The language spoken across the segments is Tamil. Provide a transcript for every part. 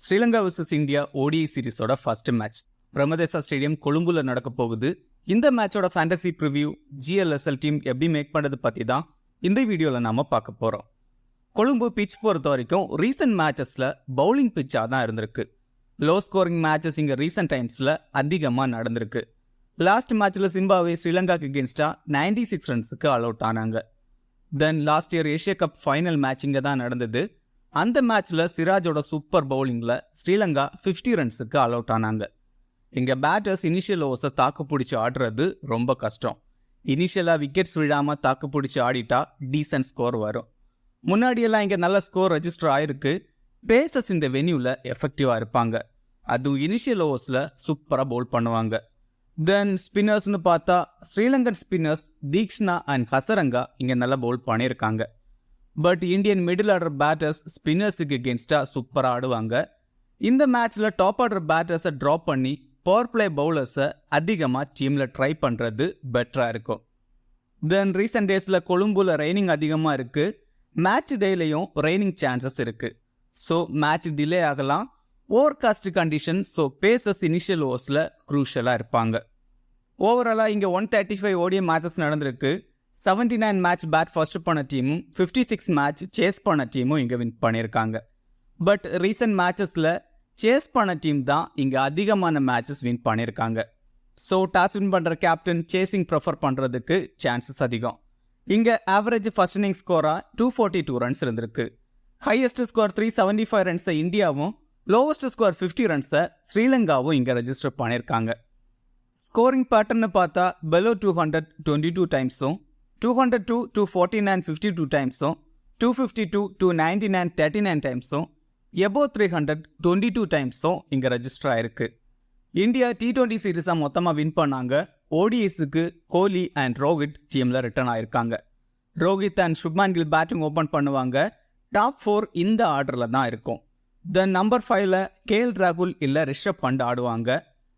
ஸ்ரீலங்கா vs இந்தியா ODI சீரிஸோட ஃபர்ஸ்ட் மேட்ச் பிரமதேசா ஸ்டேடியம் கொழும்புல நடக்க போகுது. இந்த மேட்சோட ஃபேண்டசி ப்ரிவ்யூ GLSL டீம் எப்படி மேக் பண்ணுறது பற்றி தான் இந்த வீடியோவில் நாம பார்க்க போகிறோம். கொழும்பு பிச் பொறுத்த வரைக்கும் ரீசன்ட் மேட்சஸில் பவுலிங் பிச்சாக தான் இருந்திருக்கு. லோ ஸ்கோரிங் மேட்சஸ் இங்கே ரீசன்ட் டைம்ஸில் அதிகமாக நடந்திருக்கு. லாஸ்ட் மேட்ச்சில் சிம்பாவே ஸ்ரீலங்காக்கு எகென்ஸ்டாக 96 ரன்ஸுக்கு ஆல் அவுட் ஆனாங்க. Then last year Asia cup final match இங்கே தான் நடந்தது. அந்த மேட்ச்சில் சிராஜோட சூப்பர் பவுலிங்கில் ஸ்ரீலங்கா 50 ரன்ஸுக்கு ஆல் அவுட் ஆனாங்க. இங்கே பேட்டர்ஸ் இனிஷியல் ஓவர்ஸை தாக்கு பிடிச்சி ஆடுறது ரொம்ப கஷ்டம். இனிஷியலாக விக்கெட்ஸ் விழாமல் தாக்கு பிடிச்சி ஆடிட்டா டீசன்ட் ஸ்கோர் வரும். முன்னாடியெல்லாம் இங்கே நல்ல ஸ்கோர் ரெஜிஸ்டர் ஆயிருக்கு. பேசஸ் இந்த வென்யூவில் எஃபெக்டிவாக இருப்பாங்க. அதுவும் இனிஷியல் ஓவர்ஸில் சூப்பராக பவுல் பண்ணுவாங்க. தென் ஸ்பின்னர்ஸ்னு பார்த்தா ஸ்ரீலங்கன் ஸ்பின்னர்ஸ் தீக்ஷ்னா அண்ட் ஹசரங்கா இங்கே நல்லா பவுல் பண்ணியிருக்காங்க. But Indian middle order batters ஸ்பின்னர்ஸுக்கு எகென்ஸ்டாக சூப்பராக ஆடுவாங்க. இந்த மேட்ச்சில் டாப் ஆர்டர் பேட்டர்ஸை ட்ராப் பண்ணி பவர் பிளே பவுலர்ஸை அதிகமாக டீமில் ட்ரை பண்ணுறது பெட்டராக இருக்கும். தென் ரீசெண்ட் டேஸில் கொழும்புல ரெய்னிங் அதிகமாக இருக்குது. மேட்ச் டேலையும் ரெய்னிங் சான்சஸ் இருக்குது. ஸோ மேட்ச் டிலே ஆகலாம். Overcast condition, so bases initial ஓவர்ஸில் க்ரூஷலாக இருப்பாங்க. ஓவராலாக இங்கே 135 ODI மேட்சஸ் நடந்திருக்கு. 79 மேட்ச் பேட் ஃபர்ஸ்ட் பண்ண டீமும் 56 மேட்ச் சேஸ் பண்ண டீமும் இங்கே வின் பண்ணியிருக்காங்க. பட் ரீசன்ட் மேட்சஸில் சேஸ் பண்ண டீம் தான் இங்கே அதிகமான மேட்சஸ் வின் பண்ணியிருக்காங்க. ஸோ டாஸ் வின் பண்ணுற கேப்டன் சேசிங் ப்ரிஃபர் பண்ணுறதுக்கு சான்சஸ் அதிகம். இங்கே ஆவரேஜ் ஃபர்ஸ்ட் இன்னிங் ஸ்கோராக 242 ரன்ஸ் இருந்திருக்கு. ஹையஸ்ட் ஸ்கோர் 375 ரன்ஸை இந்தியாவும், லோவஸ்ட் ஸ்கோர் 50 ரன்ஸை ஸ்ரீலங்காவும் இங்கே ரெஜிஸ்டர் பண்ணியிருக்காங்க. ஸ்கோரிங் பேட்டர்னு பார்த்தா பெலோ 200 22 டைம்ஸும், 202 249 52 டைம்ஸும், 252 299 39 டைம்ஸும், எபோ 300 22 டைம்ஸும் இங்கே ரெஜிஸ்டர் ஆயிருக்கு. இந்தியா T20 சீரீஸாக மொத்தமாக வின் பண்ணாங்க. ODIஸுக்கு கோலி அண்ட் ரோஹித் டீமில் ரிட்டர்ன் ஆயிருக்காங்க. Rohit and Shubman Gill batting open பண்ணுவாங்க. டாப் 4 இந்த ஆர்டரில் தான் இருக்கும். தென் நம்பர் 5ல் KL ராகுல் இல்லை ரிஷப் பண்ட் ஆடுவாங்க.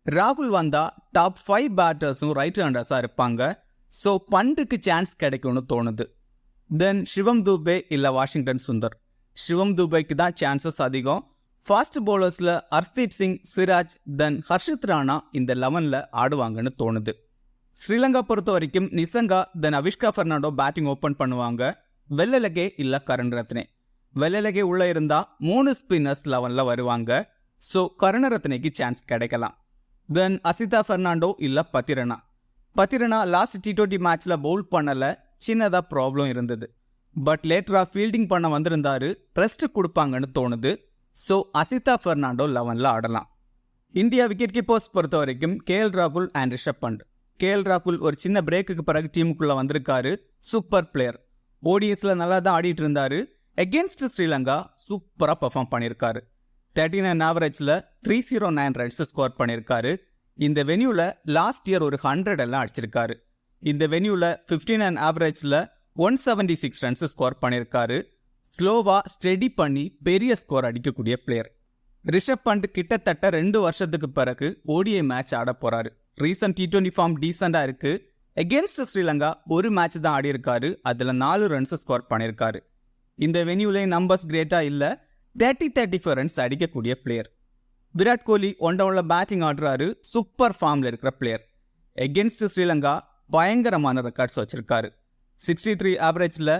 ராகுல் வந்தால் டாப் 5 பேட்டர்ஸும் ரைட் ஹேண்டர்ஸாக இருப்பாங்க. ஸோ பண்டுக்கு சான்ஸ் கிடைக்கும்னு தோணுது. தென் சிவம் துபே இல்லை வாஷிங்டன் சுந்தர். சிவம் துபேக்கு தான் சான்சஸ் அதிகம். ஃபாஸ்ட் பவுலர்ஸில் ஹர்ஷ்தீப் சிங், சிராஜ், தென் ஹர்ஷித் ராணா இந்த 11ல் ஆடுவாங்கன்னு தோணுது. ஸ்ரீலங்கா பொறுத்த வரைக்கும் நிசங்கா தென் அவிஷ்கா ஃபெர்னாண்டோ பேட்டிங் ஓப்பன் பண்ணுவாங்க. வெள்ளலகே இல்லை கரண் ரத்னே. வெள்ளலகே உள்ளே இருந்தால் 3 ஸ்பின்னர்ஸ் 11ல் வருவாங்க. ஸோ கரண ரத்னேக்கு சான்ஸ் கிடைக்கலாம். தென் அசிதா ஃபெர்னாண்டோ இல்லை பத்திரனா லாஸ்ட் T20 மேட்ச்சில் பவுல் பண்ணலை, சின்னதாக ப்ராப்ளம் இருந்தது. பட் லேட்டராக ஃபீல்டிங் பண்ண வந்திருந்தாரு, ரெஸ்ட் கொடுப்பாங்கன்னு தோணுது. ஸோ அசிதா ஃபெர்னாண்டோ 11ல் ஆடலாம். இந்தியா விக்கெட் கீப்பர்ஸ் பொறுத்த வரைக்கும் KL ராகுல் அண்ட் ரிஷப் பண்ட். KL ராகுல் ஒரு சின்ன பிரேக்குக்கு பிறகு டீமுக்குள்ளே வந்திருக்காரு. Super player. ODIஸில் நல்லா தான் ஆடிட்டு இருந்தாரு. எகென்ஸ்ட் ஸ்ரீலங்கா சூப்பராக பர்ஃபார்ம் பண்ணியிருக்காரு. 39 ஆவரேஜில் 309 ரன்ஸ் ஸ்கோர் பண்ணியிருக்காரு. இந்த வென்யூவில் லாஸ்ட் இயர் ஒரு 100 எல்லாம் அடிச்சிருக்காரு. இந்த வென்யூவில் 59 ஆவரேஜில் 176 ரன்ஸ் ஸ்கோர் பண்ணியிருக்காரு. ஸ்லோவாக ஸ்டெடி பண்ணி பெரிய ஸ்கோர் அடிக்கக்கூடிய பிளேயர். ரிஷப் பண்ட் கிட்டத்தட்ட 2 வருஷத்துக்கு பிறகு ODI மேட்ச் ஆட போகிறாரு. ரீசன்ட் T20 ஃபார்ம் டீசெண்டாக இருக்குது. எகென்ஸ்ட் ஸ்ரீலங்கா ஒரு மேட்ச் தான் ஆடி இருக்காரு. அதில் 4 ரன்ஸ் ஸ்கோர் பண்ணியிருக்காரு. இந்த வென்யூலே நம்பர்ஸ் கிரேட்டாக இல்லை. 30-35 ரன்ஸ் அடிக்கக்கூடிய பிளேயர். விராட் கோலி ஒன் டவுனில் பேட்டிங் ஆடுறாரு. சூப்பர் ஃபார்மில் இருக்கிற பிளேயர். எகென்ஸ்ட் ஸ்ரீலங்கா பயங்கரமான ரெக்கார்ட்ஸ் வச்சிருக்காரு. 63 ஆவரேஜில்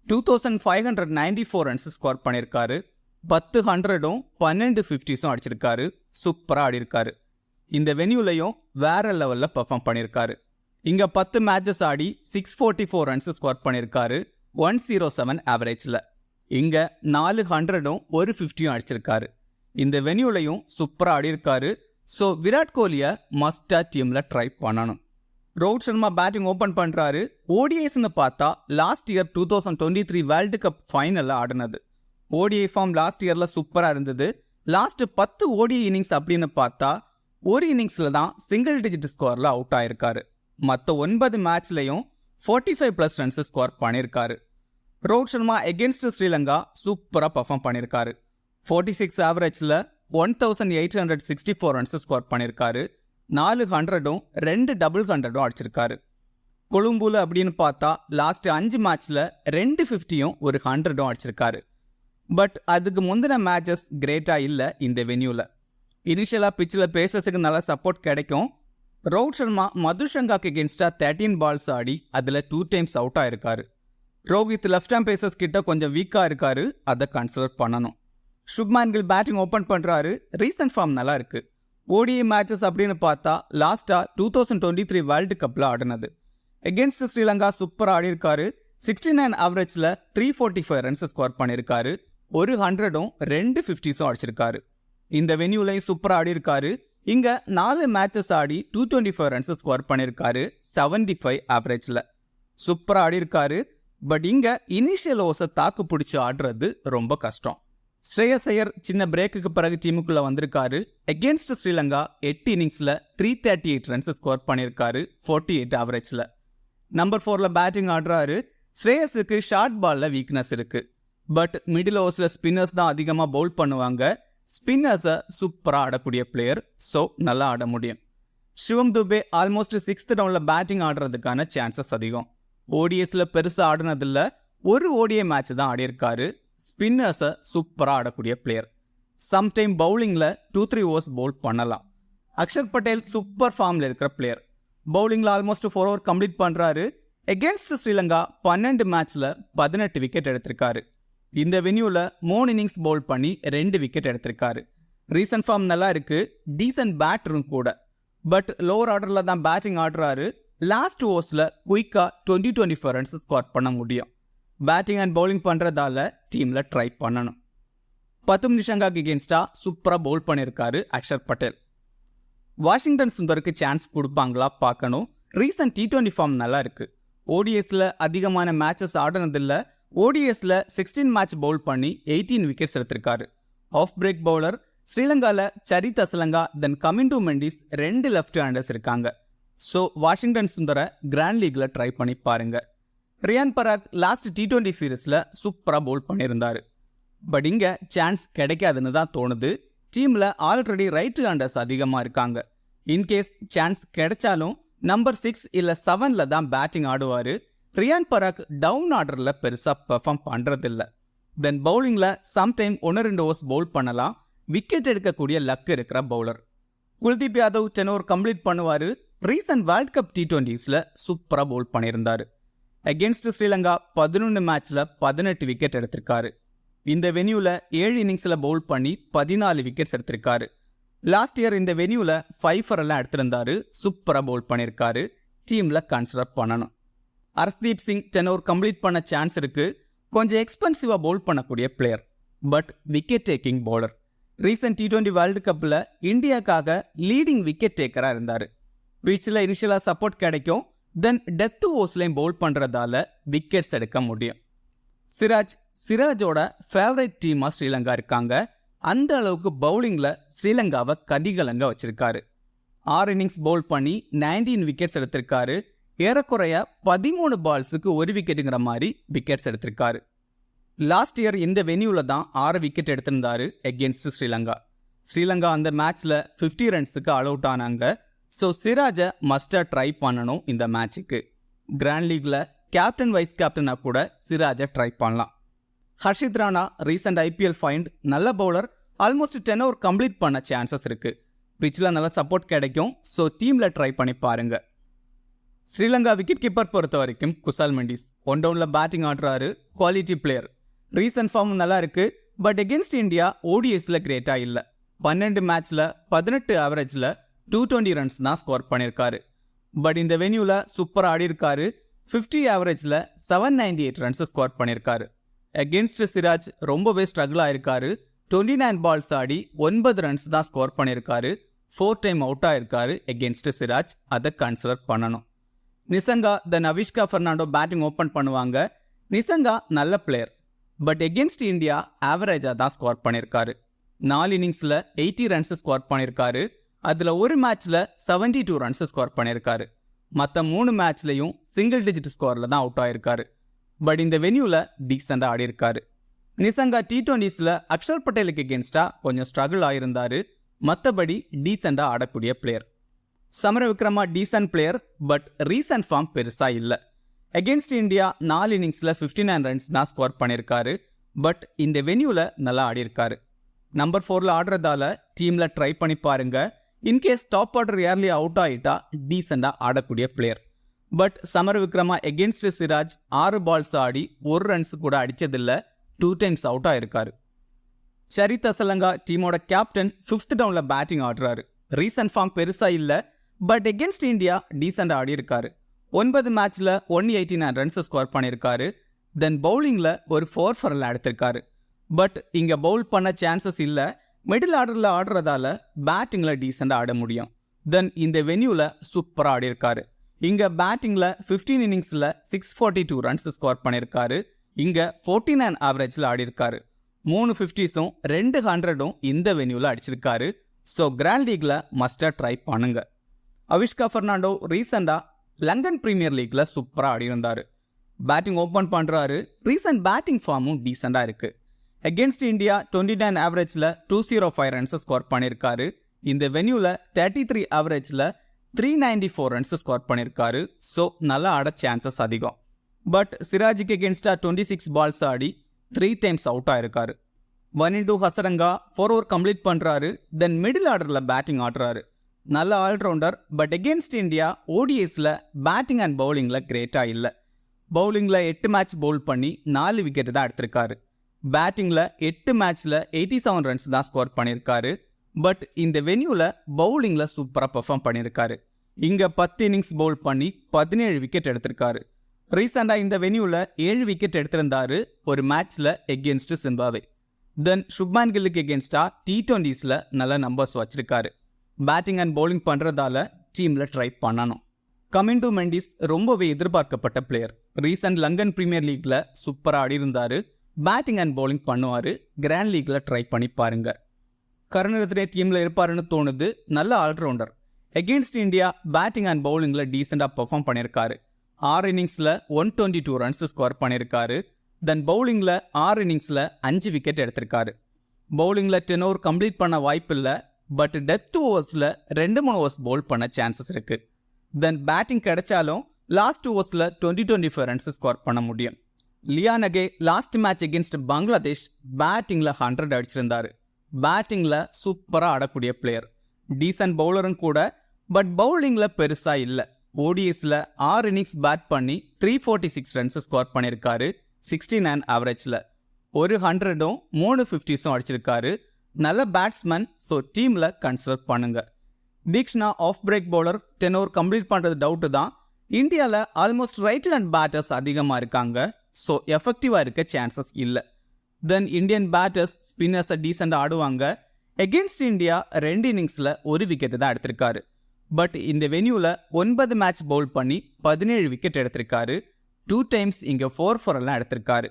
2594 ரன்ஸ் ஸ்கோர் பண்ணியிருக்காரு. 10 100ம் 12 50ஸும் அடிச்சிருக்காரு. சூப்பராக ஆடிருக்காரு. இந்த வென்யூலையும் வேற லெவலில் பர்ஃபார்ம் பண்ணியிருக்காரு. இங்கே 10 மேட்சஸ் ஆடி 644 ரன்ஸ் ஸ்கோர் பண்ணியிருக்காரு. 107 ஆவரேஜில். இங்கே 4 100ம் 1 50யும் அடிச்சிருக்காரு. இந்த வென்யூலையும் சூப்பராக ஆடிருக்காரு. ஸோ விராட் கோலியை மஸ்டாக டீமில் ட்ரை பண்ணணும். ரோஹித் சர்மா பேட்டிங் ஓப்பன் பண்ணுறாரு. ODIஸ்ன்னு பார்த்தா லாஸ்ட் இயர் 2023 வேர்ல்டு கப் ஃபைனலில் ஆடினது. ODI ஃபார்ம் லாஸ்ட் இயரில் சூப்பராக இருந்தது. லாஸ்ட் 10 ODI இன்னிங்ஸ் அப்படின்னு பார்த்தா ஒரு இன்னிங்ஸில் தான் சிங்கிள் டிஜிட் ஸ்கோரில் அவுட் ஆயிருக்காரு. மற்ற 9 மேட்ச்லையும் 45+ ரன்ஸ் ஸ்கோர் பண்ணியிருக்காரு. ரோஹித் சர்மா எகென்ஸ்ட் ஸ்ரீலங்கா சூப்பராக பர்ஃபார்ம் பண்ணியிருக்காரு. 46 ஆவரேஜில் 1864 ரன்ஸ் ஸ்கோர் பண்ணியிருக்காரு. 4 100ம் 2 டபுள் 100ம் அடிச்சிருக்காரு. கொழும்புல அப்படின்னு பார்த்தா லாஸ்ட் 5 மேட்ச்சில் 2 50யும் ஒரு 100ம் அடிச்சிருக்காரு. பட் அதுக்கு முந்தின மேட்சஸ் கிரேட்டாக இல்லை இந்த வென்யூவில். இனிஷியலாக பிச்சில் பேசஸுக்கு நல்லா சப்போர்ட் கிடைக்கும். ரோஹித் சர்மா மதுஷங்காக்கு எகென்ஸ்டாக 13 பால்ஸ் ஆடி அதில் 2 டைம்ஸ் அவுட் ஆயிருக்காரு. ரோஹித் லெஃப்ட் ஹேம் பேசஸ் கிட்ட கொஞ்சம் வீக்காக இருக்காரு, அதை கன்சிடர் பண்ணணும். சுப்மான் கில் பேட்டிங் ஓப்பன் பண்ணுறாரு. ரீசன்ட் ஃபார்ம் நல்லா இருக்கு. ஓடிஐ மேட்சஸ் அப்படின்னு பார்த்தா லாஸ்ட்டாக 2023 வேர்ல்டு கப்பில் ஆடினது. எகென்ஸ்ட் ஸ்ரீலங்கா சூப்பராக ஆடி இருக்காரு. 69 ஆவரேஜில் 345 ரன்ஸ் ஸ்கோர் பண்ணியிருக்காரு. 100ம் 2 50ஸும் அடிச்சிருக்காரு. இந்த வென்யூலையும் சூப்பராக ஆடி இருக்காரு. இங்கே 4 மேட்சஸ் ஆடி 225 ரன்ஸ் ஸ்கோர் பண்ணியிருக்காரு. 75 ஆவரேஜில் சூப்பராக ஆடி இருக்காரு. பட் இங்கே இனிஷியல் ஓவர்ஸை தாக்கு பிடிச்சி ஆடுறது ரொம்ப கஷ்டம். ஸ்ரேயஸ் ஐயர் சின்ன பிரேக்குக்கு பிறகு டீமுக்குள்ள வந்திருக்காரு. எகென்ஸ்ட் ஸ்ரீலங்கா 8 இன்னிங்ஸில் 338 ரன்ஸ் ஸ்கோர் பண்ணியிருக்காரு. 48 ஆவரேஜில். நம்பர் 4ல் பேட்டிங் ஆடுறாரு. ஸ்ரேயஸுக்கு ஷார்ட் பாலில் வீக்னஸ் இருக்கு. பட் மிடில் ஓவர்ஸில் ஸ்பின்னர்ஸ் தான் அதிகமாக பவுல் பண்ணுவாங்க. ஸ்பின்னர்ஸை சூப்பராக ஆடக்கூடிய பிளேயர், ஸோ நல்லா ஆட முடியும். சிவம் துபே ஆல்மோஸ்ட் 6th டவுனில் பேட்டிங் ஆடுறதுக்கான சான்சஸ் அதிகம். ஓடிஎஸில் பெருசாக ஆடினதில்ல, ஒரு ஓடிஐ மேட்ச் தான் ஆடியிருக்காரு. ஸ்பின்னர்ஸை சூப்பராக ஆடக்கூடிய பிளேயர். சம்டைம் பவுலிங்கில் 2-3 ஓவர்ஸ் பவுல் பண்ணலாம். அக்ஷர் பட்டேல் சூப்பர் ஃபார்மில் இருக்கிற பிளேயர். பவுலிங்கில் ஆல்மோஸ்ட் 4 ஓவர் கம்ப்ளீட் பண்ணுறாரு. எகென்ஸ்ட் ஸ்ரீலங்கா 12 மேட்ச்சில் 18 விக்கெட் எடுத்திருக்காரு. இந்த வென்யூவில் 3 இன்னிங்ஸ் பவுல் பண்ணி 2 விக்கெட் எடுத்திருக்காரு. ரீசன்ட் ஃபார்ம் நல்லா இருக்கு. டீசன்ட் பேட்டரும் கூட. பட் லோவர் ஆர்டரில் தான் பேட்டிங் ஆடுறாரு. லாஸ்ட் ஓவர்ஸில் குயிக்காக 20-24 ரன்ஸ் ஸ்கோர் பண்ண முடியும். பேட்டிங் அண்ட் பவுலிங் பண்ணுறதால டீமில் ட்ரை பண்ணணும். 10 நிஷங்காக்கு எகென்ஸ்டாக சூப்பராக பவுல் பண்ணியிருக்காரு அக்ஷர் பட்டேல். வாஷிங்டன் சுந்தருக்கு சான்ஸ் கொடுப்பாங்களா பார்க்கணும். ரீசன்ட் T20 ஃபார்ம் நல்லா இருக்கு. ஓடிஎஸில் அதிகமான மேட்சஸ் ஆடினதில்ல. ஓடிஎஸில் 16 மேட்ச் பவுல் பண்ணி 18 விக்கெட்ஸ் எடுத்திருக்காரு. Off break bowler. ஸ்ரீலங்காவில் Charith Asalanka then Kamindu Mendis 2 left handers இருக்காங்க. ஸோ வாஷிங்டன் சுந்தரை கிராண்ட் லீக்ல ட்ரை பண்ணி பாருங்க. ரியான் பராக் லாஸ்ட் T20 சீரீஸில் சூப்பராக பவுல் பண்ணியிருந்தாரு. பட் இங்கே சான்ஸ் கிடைக்காதுன்னு தான் தோணுது. டீமில் ஆல்ரெடி ரைட் ஹேண்டர்ஸ் அதிகமாக இருக்காங்க. இன்கேஸ் சான்ஸ் கிடைச்சாலும் நம்பர் 6 இல்லை 7ல் தான் பேட்டிங் ஆடுவார். ரியான் பராக் டவுன் ஆர்டரில் பெருசாக பெர்ஃபார்ம் பண்ணுறதில்ல. தென் பவுலிங்கில் சம்டைம் 1-2 ஓவர்ஸ் பவுல் பண்ணலாம். விக்கெட் எடுக்கக்கூடிய லக் இருக்கிற bowler. Kuldeep Yadav 10 over complete பண்ணுவார். ரீசன்ட் வேர்ல்ட் கப் T20ஸில் சூப்பராக பவுல் பண்ணியிருந்தார். அகென்ஸ்ட் ஸ்ரீலங்கா 11 மேட்ச்சில் 18 விக்கெட் எடுத்திருக்காரு. இந்த வென்யூவில் 7 இன்னிங்ஸில் பவுல் பண்ணி 14 விக்கெட்ஸ் எடுத்திருக்காரு. லாஸ்ட் இயர் இந்த வென்யூவில் 5 எல்லாம் எடுத்திருந்தாரு. சூப்பராக பவுல் பண்ணியிருக்காரு. டீமில் கன்சிடர் பண்ணணும். ஹர்ஷ்தீப் சிங் 10 ஓவர் கம்ப்ளீட் பண்ண சான்ஸ் இருக்கு. கொஞ்சம் எக்ஸ்பென்சிவாக பவுல் பண்ணக்கூடிய player, but wicket taking bowler. Recent T20 world கப்பில் இந்தியாக்காக லீடிங் விக்கெட் டேக்கராக இருந்தார். பிச்சில் இனிஷியலாக சப்போர்ட் கிடைக்கும். தென் டெத் ஓவர்ஸ்லையும் பவுல் பண்ணுறதால விக்கெட்ஸ் எடுக்க முடியும். சிராஜோட ஃபேவரட் டீமாக ஸ்ரீலங்கா இருக்காங்க. அந்த அளவுக்கு பவுலிங்கில் ஸ்ரீலங்காவை கதிகலங்க வச்சிருக்காரு. 6 இன்னிங்ஸ் பவுல் பண்ணி 19 விக்கெட்ஸ் எடுத்திருக்காரு. ஏறக்குறைய 13 பால்ஸுக்கு 1 விக்கெட்டுங்கிற மாதிரி விக்கெட்ஸ் எடுத்திருக்காரு. லாஸ்ட் இயர் இந்த வென்யூவில் தான் 6 விக்கெட் எடுத்திருந்தாரு எகென்ஸ்ட் ஸ்ரீலங்கா. ஸ்ரீலங்கா அந்த மேட்ச்சில் 50 ரன்ஸுக்கு ஆல் அவுட் ஆனாங்க. ஸோ சிராஜை மஸ்டாக ட்ரை பண்ணணும் இந்த மேட்சுக்கு. கிராண்ட் லீக்ல கேப்டன் வைஸ் கேப்டனாக கூட சிராஜை ட்ரை பண்ணலாம். Harshit Rana recent IPL find நல்ல பவுலர். ஆல்மோஸ்ட் 10 ஓவர் கம்ப்ளீட் பண்ண சான்சஸ் இருக்கு. பிச்சில் நல்ல சப்போர்ட் கிடைக்கும். ஸோ டீமில் ட்ரை பண்ணி பாருங்க. ஸ்ரீலங்கா விக்கெட் கீப்பர் பொறுத்த வரைக்கும் குசால் மெண்டிஸ் 1 டவுனில் பேட்டிங் ஆடுறாரு. Quality player. ரீசன்ட் ஃபார்ம் நல்லா இருக்கு. பட் எகென்ஸ்ட் இந்தியா ஓடிஎஸில் கிரேட்டாக இல்லை. 12 மேட்ச்சில் 18 ஆவரேஜில் 220 ரன்ஸ் தான் ஸ்கோர் பண்ணியிருக்காரு. பட் இந்த வென்யூவில் சூப்பராக ஆடி இருக்காரு. 50 ஆவரேஜில் 798 ரன்ஸ் ஸ்கோர் பண்ணியிருக்காரு. அகென்ஸ்ட் சிராஜ் ரொம்பவே ஸ்ட்ரகிள் ஆயிருக்காரு. 29 பால்ஸ் ஆடி 9 ரன்ஸ் தான் ஸ்கோர் பண்ணியிருக்காரு. 4 டைம் அவுட் ஆயிருக்காரு எகென்ஸ்ட் சிராஜ். அதை கன்சிடர் பண்ணணும். நிசங்கா தென் அவிஷ்கா பெர்னாண்டோ பேட்டிங் ஓப்பன் பண்ணுவாங்க. நிசங்கா நல்ல பிளேயர். பட் எகென்ஸ்ட் இந்தியா ஆவரேஜாக தான் ஸ்கோர் பண்ணியிருக்காரு. 4 இன்னிங்ஸில் 80 ரன்ஸ் ஸ்கோர் பண்ணியிருக்காரு. அதில் ஒரு மேட்ச்சில் 72 ரன்ஸ் ஸ்கோர் பண்ணியிருக்காரு. மற்ற 3 மேட்ச்லையும் சிங்கிள் டிஜிட் ஸ்கோரில் தான் அவுட் ஆயிருக்காரு. பட் இந்த வென்யூவில் டீசெண்டாக ஆடி இருக்காரு. நிசங்கா T20ஸில் அக்ஷர் பட்டேலுக்கு எகென்ஸ்டாக கொஞ்சம் ஸ்ட்ரகிள் ஆயிருந்தாரு. மற்றபடி டீசெண்டாக ஆடக்கூடிய player. Samara Wickrama decent player. But recent form பெருசாக இல்லை. அகென்ஸ்ட் இந்தியா 4 இன்னிங்ஸில் 59 ரன்ஸ் தான் ஸ்கோர் பண்ணியிருக்காரு. பட் இந்த வென்யூவில் நல்லா ஆடியிருக்காரு. நம்பர் 4ல் ஆடுறதால டீமில் ட்ரை பண்ணி பாருங்க. In case top order early out ஆகிட்டா டீசெண்டாக ஆடக்கூடிய player. But Samar Wickrama against Siraj 6 balls ஆடி 1 ரன்ஸ் கூட அடித்ததில்லை, 2 டைம்ஸ் அவுட் ஆயிருக்காரு. சரித் அசலங்கா டீமோட கேப்டன் 5th டவுனில் பேட்டிங் ஆடுறாரு. ரீசன்ட் ஃபார்ம் பெருசாக இல்லை, பட் எகென்ஸ்ட் இந்தியா டீசெண்டாக ஆடி இருக்காரு. 9 மேட்ச்சில் 189 ரன்ஸ் ஸ்கோர் பண்ணியிருக்காரு. தென் பவுலிங்கில் ஒரு 4 for எடுத்திருக்காரு. பட் இங்கே பவுல் பண்ண சான்சஸ் இல்லை. மிடில் ஆர்டரில் ஆடுறதால பேட்டிங்கில் டீசெண்டாக ஆட முடியும். தென் இந்த வென்யூவில் சூப்பராக ஆடி இருக்காரு. இங்கே பேட்டிங்கில் 15 இன்னிங்ஸில் 642 ரன்ஸ் ஸ்கோர் பண்ணியிருக்காரு. இங்கே 49 ஆவரேஜில் ஆடி இருக்காரு. 3 50s-உம் 2 100-உம் இந்த வென்யூவில் அடிச்சிருக்காரு. ஸோ கிராண்ட் லீக்ல மஸ்டாக ட்ரை பண்ணுங்க. அவிஷ்கா ஃபெர்னாண்டோ ரீசெண்டாக லண்டன் பிரீமியர் லீக்ல சூப்பராக ஆடி இருந்தார். பேட்டிங் ஓப்பன் பண்ணுறாரு. ரீசெண்ட் பேட்டிங் ஃபார்மும் டீசெண்டாக இருக்குது. அகென்ஸ்ட் இந்தியா 29 ஆவரேஜில் 205 ரன்ஸ் ஸ்கோர் பண்ணியிருக்காரு. இந்த வென்யூவில் 33 ஆவரேஜில் 394 ரன்ஸ் ஸ்கோர் பண்ணியிருக்காரு. ஸோ நல்லா ஆட சான்சஸ் அதிகம். But சிராஜுக்கு எகென்ஸ்டாக 26 balls Aadi 3 times out ஆயிருக்காரு. 1 ஹசரங்கா 4 ஓவர் கம்ப்ளீட் பண்ணுறாரு. தென் மிடில் ஆர்டரில் பேட்டிங் ஆடுறாரு. நல்ல ஆல்ரவுண்டர். பட் எகென்ஸ்ட் இந்தியா ஓடிஎஸில் பேட்டிங் அண்ட் பவுலிங்கில் கிரேட்டாக இல்லை. பவுலிங்கில் 8 மேட்ச் பவுல் பண்ணி 4 விக்கெட் தான் எடுத்திருக்காரு. பேட்டிங்கில் 8 மேட்ச்சில் 87 ரன்ஸ் தான் ஸ்கோர் பண்ணியிருக்காரு. பட் இந்த வென்யூவில் பவுலிங்கில் சூப்பராக பெர்ஃபார்ம் பண்ணியிருக்காரு. இங்கே 10 இன்னிங்ஸ் பவுல் பண்ணி 17 விக்கெட் எடுத்திருக்காரு. ரீசெண்டாக இந்த வென்யூவில் 7 விக்கெட் எடுத்திருந்தாரு ஒரு மேட்ச்சில் எகென்ஸ்ட் சிம்பாவே. தென் சுப்மான் கில்லுக்கு எகென்ஸ்டாக T20s-ல நல்ல நம்பர்ஸ் வச்சிருக்காரு. பேட்டிங் அண்ட் பவுலிங் பண்ணுறதால டீமில் ட்ரை பண்ணணும். கமிங் டு மெண்டிஸ் ரொம்பவே எதிர்பார்க்கப்பட்ட பிளேயர். ரீசெண்ட் லண்டன் பிரீமியர் லீக்ல சூப்பராக ஆடி இருந்தாரு. பேட்டிங் அண்ட் பவுலிங் பண்ணுவார். கிராண்ட் லீக்ல ட்ரை பண்ணி பாருங்க. கருணரத்னே டீமில் இருப்பாருன்னு தோணுது. நல்ல allrounder. Against India batting and பவுலிங்கில் டீசெண்டாக பெர்ஃபார்ம் பண்ணியிருக்காரு. 6 இன்னிங்ஸில் 122 ரன்ஸ் ஸ்கோர் பண்ணியிருக்காரு. தென் பவுலிங்கில் 6 இன்னிங்ஸில் 5 விக்கெட் எடுத்திருக்காரு. பவுலிங்கில் 10 ஓவர் கம்ப்ளீட் பண்ண வாய்ப்பு இல்லை. பட் டெத் ஓவர்ஸில் 2-3 ஓவர்ஸ் பவுல் பண்ண சான்சஸ் இருக்குது. தென் பேட்டிங் கிடைச்சாலும் லாஸ்ட் ஓவர்ஸில் 20-25 ரன்ஸ் ஸ்கோர் பண்ண முடியும். Liyanage last match against Bangladesh பேட்டிங்கில் 100 அடிச்சிருந்தாரு. பேட்டிங்கில் சூப்பராக ஆடக்கூடிய பிளேயர். டீசன்ட் பவுலரும் கூட. பட் பவுலிங்கில் பெருசாக இல்லை. ஓடிஎஸில் 6 இன்னிங்ஸ் பேட் பண்ணி 346 ரன்ஸ் ஸ்கோர் பண்ணியிருக்காரு. 69 ஆவரேஜில் ஒரு 100-உம் 3 50s-உம் அடிச்சிருக்காரு. நல்ல பேட்ஸ்மேன். ஸோ டீமில் கன்சிடர் பண்ணுங்க. Theekshana off break bowler. 10 over complete பண்ணுறது டவுட்டு தான். இந்தியாவில் ஆல்மோஸ்ட் ரைட் ஹேண்ட் பேட்டர்ஸ் அதிகமாக இருக்காங்க. ஸோ எஃபெக்டிவாக இருக்க சான்சஸ் இல்லை. தென் இந்தியன் பேட்டர்ஸ் ஸ்பின்னர்ஸை டீசெண்டாக ஆடுவாங்க. எகென்ஸ்ட் இந்தியா 2 இன்னிங்ஸில் 1 விக்கெட் தான் எடுத்திருக்காரு. பட் இந்த வென்யூவில் 9 மேட்ச் பவுல் பண்ணி 17 விக்கெட் எடுத்திருக்காரு. 2 டைம்ஸ் இங்கே 4 for எடுத்திருக்காரு.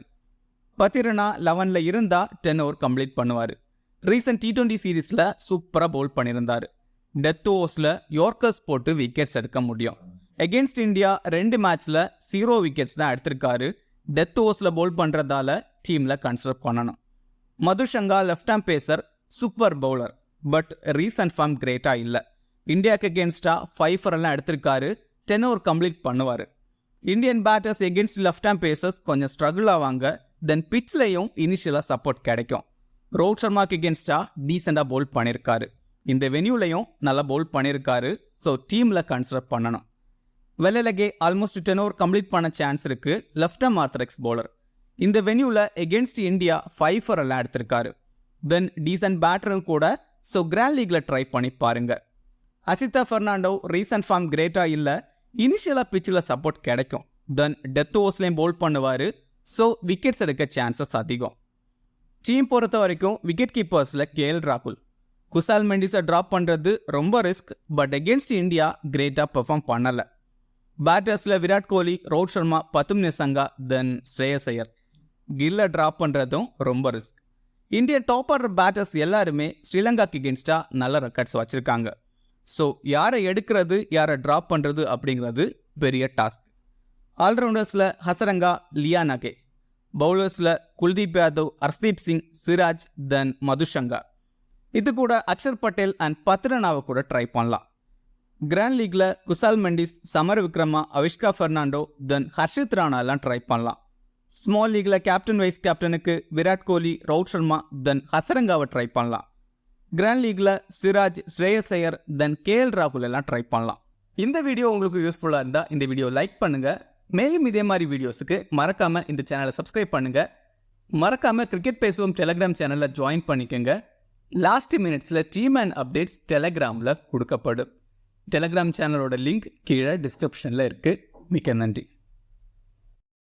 பத்திரனா 11ல் இருந்தால் 10 ஓவர் கம்ப்ளீட் பண்ணுவார். ரீசன்ட் T20 சீரீஸில் சூப்பராக பவுல் பண்ணியிருந்தார். டெத் ஓவர்ஸில் யோர்க்கர்ஸ் போட்டு விக்கெட்ஸ் எடுக்க முடியும். எகென்ஸ்ட் இந்தியா 2 மேட்ச்சில் 0 விக்கெட்ஸ் தான் எடுத்திருக்காரு. டெத் ஓவர்ஸில் பவுல் பண்ணுறதால டீமில் கன்சிடர் பண்ணணும். Madushanka left hand pacer, super bowler. But recent form கிரேட்டாக இல்லை. இந்தியாவுக்கு எகென்ஸ்டாக 5 for எடுத்திருக்காரு. 10 ஓவர் கம்ப்ளீட் பண்ணுவார். Indian batters against left hand pacers கொஞ்சம் ஸ்ட்ரகிள் ஆவாங்க. தென் பிட்ச்லையும் இனிஷியலாக சப்போர்ட் கிடைக்கும். ரோஹித் சர்மாக்கு எகென்ஸ்டாக டீசெண்டாக பவுல் பண்ணியிருக்காரு. இந்த வென்யூலையும் நல்லா பவுல் பண்ணியிருக்காரு. ஸோ டீமில் கன்சிடர் பண்ணணும். வெள்ளலகே ஆல்மோஸ்ட் 10 ஓவர் கம்ப்ளீட் பண்ண சான்ஸ் இருக்கு. Left arm orthodox bowler. இந்த வென்யூவில் எகென்ஸ்ட் இந்தியா 5 for எடுத்திருக்காரு. தென் டீசன்ட் பேட்டரும் கூட. ஸோ கிராண்ட் லீக்ல ட்ரை பண்ணி பாருங்க. அசிதா ஃபெர்னாண்டோ ரீசன்ட் ஃபார்ம் கிரேட்டாக இல்லை. இனிஷியலாக பிச்சில் சப்போர்ட் கிடைக்கும். தென் டெத் ஓவர்ஸ்லையும் பவுல் பண்ணுவார். ஸோ விக்கெட்ஸ் எடுக்க சான்சஸ் அதிகம். டீம் பொறுத்த வரைக்கும் விக்கெட் கீப்பர்ஸில் KL ராகுல். குசால் மெண்டிஸை ட்ராப் பண்ணுறது ரொம்ப ரிஸ்க். பட் எகென்ஸ்ட் இந்தியா கிரேட்டாக பெர்ஃபார்ம் பண்ணலை. பேட்டர்ஸில் விராட் கோலி, ரோஹித் சர்மா, பத்தும் நிசங்கா, தென் ஸ்ரேயஸ் ஐயர். கில்லை ட்ராப் பண்ணுறதும் ரொம்ப risk. Indian top order batters எல்லாருமே ஸ்ரீலங்காக்கு எகென்ஸ்டாக நல்ல ரெக்கார்ட்ஸ் வச்சுருக்காங்க. ஸோ யாரை எடுக்கிறது யாரை ட்ராப் பண்ணுறது அப்படிங்கிறது பெரிய டாஸ்க். ஆல்ரவுண்டர்ஸில் ஹசரங்கா, லியானகே. பவுலர்ஸில் குல்தீப் யாதவ், ஹர்ஷ்தீப் சிங், சிராஜ், தென் மதுஷங்கா. இது கூட அக்ஷர் பட்டேல் அண்ட் பத்ரனாவை கூட ட்ரை பண்ணலாம். கிராண்ட் லீக்ல குசால் மெண்டிஸ், சமர் விக்ரமா, அவிஷ்கா ஃபெர்னாண்டோ, தென் ஹர்ஷித் ராணாலாம் ட்ரை பண்ணலாம். ஸ்மால் லீக்ல கேப்டன் வைஸ் கேப்டனுக்கு விராட் கோலி, ரோஹித் சர்மா தென் ஹசரங்காவை ட்ரை பண்ணலாம். கிராண்ட் லீக்ல சிராஜ், ஸ்ரேயஸ் ஐயர் தென் கேஎல் ராகுல் எல்லாம் ட்ரை பண்ணலாம். இந்த வீடியோ உங்களுக்கு யூஸ்ஃபுல்லாக இருந்தால் இந்த வீடியோ லைக் பண்ணுங்க. மேலும் இதே மாதிரி வீடியோஸுக்கு மறக்காம இந்த சேனலை சப்ஸ்கிரைப் பண்ணுங்க. மறக்காம கிரிக்கெட் பேசுவோம் டெலிகிராம் சேனலில் ஜாயின் பண்ணிக்கோங்க. லாஸ்ட் மினிட்ஸில் டீம் அண்ட் அப்டேட்ஸ் டெலிகிராமில் கொடுக்கப்படும். டெலிகிராம் சேனலோட லிங்க் கீழே டிஸ்கிரிப்ஷனில் இருக்குது. மிக்க நன்றி.